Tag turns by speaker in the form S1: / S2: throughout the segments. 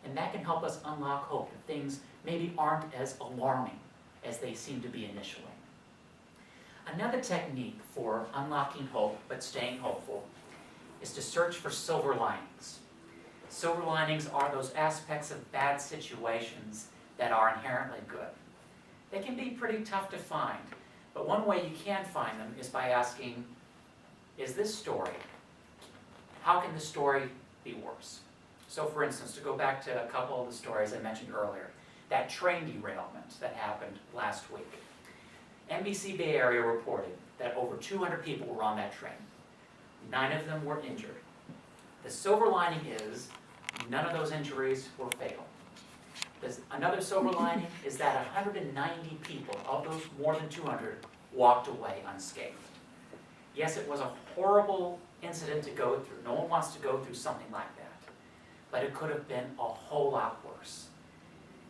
S1: And that can help us unlock hope that things maybe aren't as alarming as they seem to be initially. Another technique for unlocking hope but staying hopeful is to search for silver linings. Silver linings are those aspects of bad situations that are inherently good. They can be pretty tough to find, but one way you can find them is by asking, is this story, how can this story be worse? So for instance, to go back to a couple of the stories I mentioned earlier, that train derailment that happened last week. NBC Bay Area reported that over 200 people were on that train. 9 of them were injured. The silver lining is none of those injuries were fatal. Another silver lining is that 190 people, of those more than 200, walked away unscathed. Yes, it was a horrible incident to go through. No one wants to go through something like that. But it could have been a whole lot worse.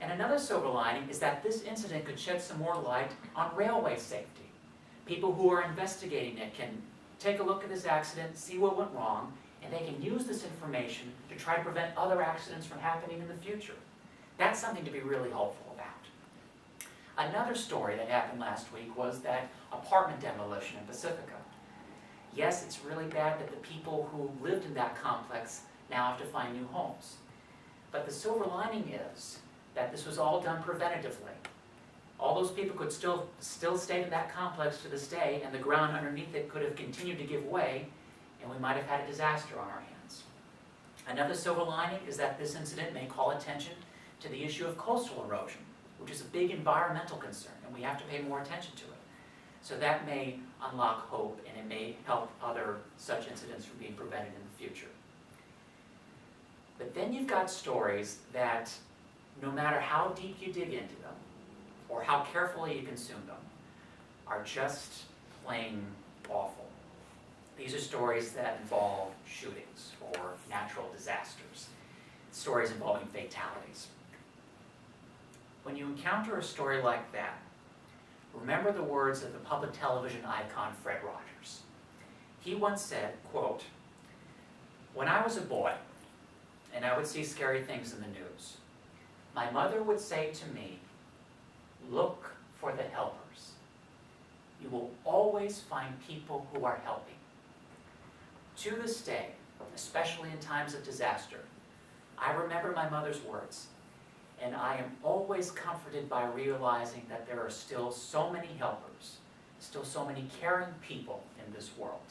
S1: And another silver lining is that this incident could shed some more light on railway safety. People who are investigating it can take a look at this accident, see what went wrong, and they can use this information to try to prevent other accidents from happening in the future. That's something to be really hopeful about. Another story that happened last week was that apartment demolition in Pacifica. Yes, it's really bad that the people who lived in that complex now have to find new homes. But the silver lining is that this was all done preventatively. All those people could still stay in that complex to this day, and the ground underneath it could have continued to give way, and we might have had a disaster on our hands. Another silver lining is that this incident may call attention to the issue of coastal erosion, which is a big environmental concern, and we have to pay more attention to it. So that may unlock hope, and it may help other such incidents from being prevented in the future. But then you've got stories that, no matter how deep you dig into them, or how carefully you consume them, are just plain awful. These are stories that involve shootings or natural disasters, stories involving fatalities. When you encounter a story like that, remember the words of the public television icon Fred Rogers. He once said, quote, "When I was a boy, and I would see scary things in the news, my mother would say to me, 'Look for the helpers. You will always find people who are helping.' To this day, especially in times of disaster, I remember my mother's words, and I am always comforted by realizing that there are still so many helpers, still so many caring people in this world."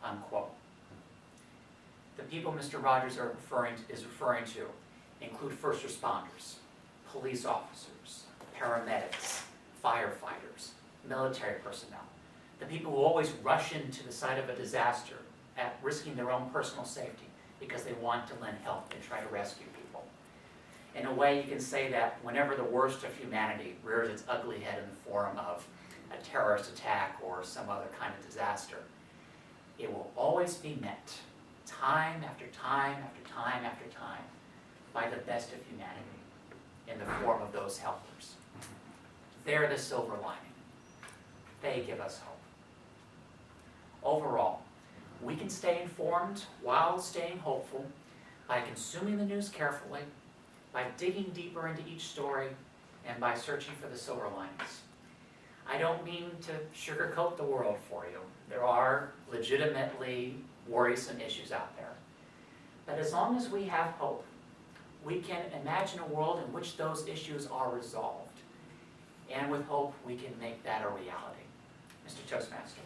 S1: Unquote. The people Mr. Rogers is referring to include first responders, police officers, paramedics, firefighters, military personnel, the people who always rush into the site of a disaster at risking their own personal safety because they want to lend help and try to rescue people. In a way, you can say that whenever the worst of humanity rears its ugly head in the form of a terrorist attack or some other kind of disaster, it will always be met, time after time after time after time, by the best of humanity in the form of those helpers. They're the silver lining. They give us hope. Overall, we can stay informed while staying hopeful by consuming the news carefully, by digging deeper into each story, and by searching for the silver linings. I don't mean to sugarcoat the world for you. There are legitimately worrisome issues out there. But as long as we have hope, we can imagine a world in which those issues are resolved. And with hope, we can make that a reality. Mr. Toastmaster.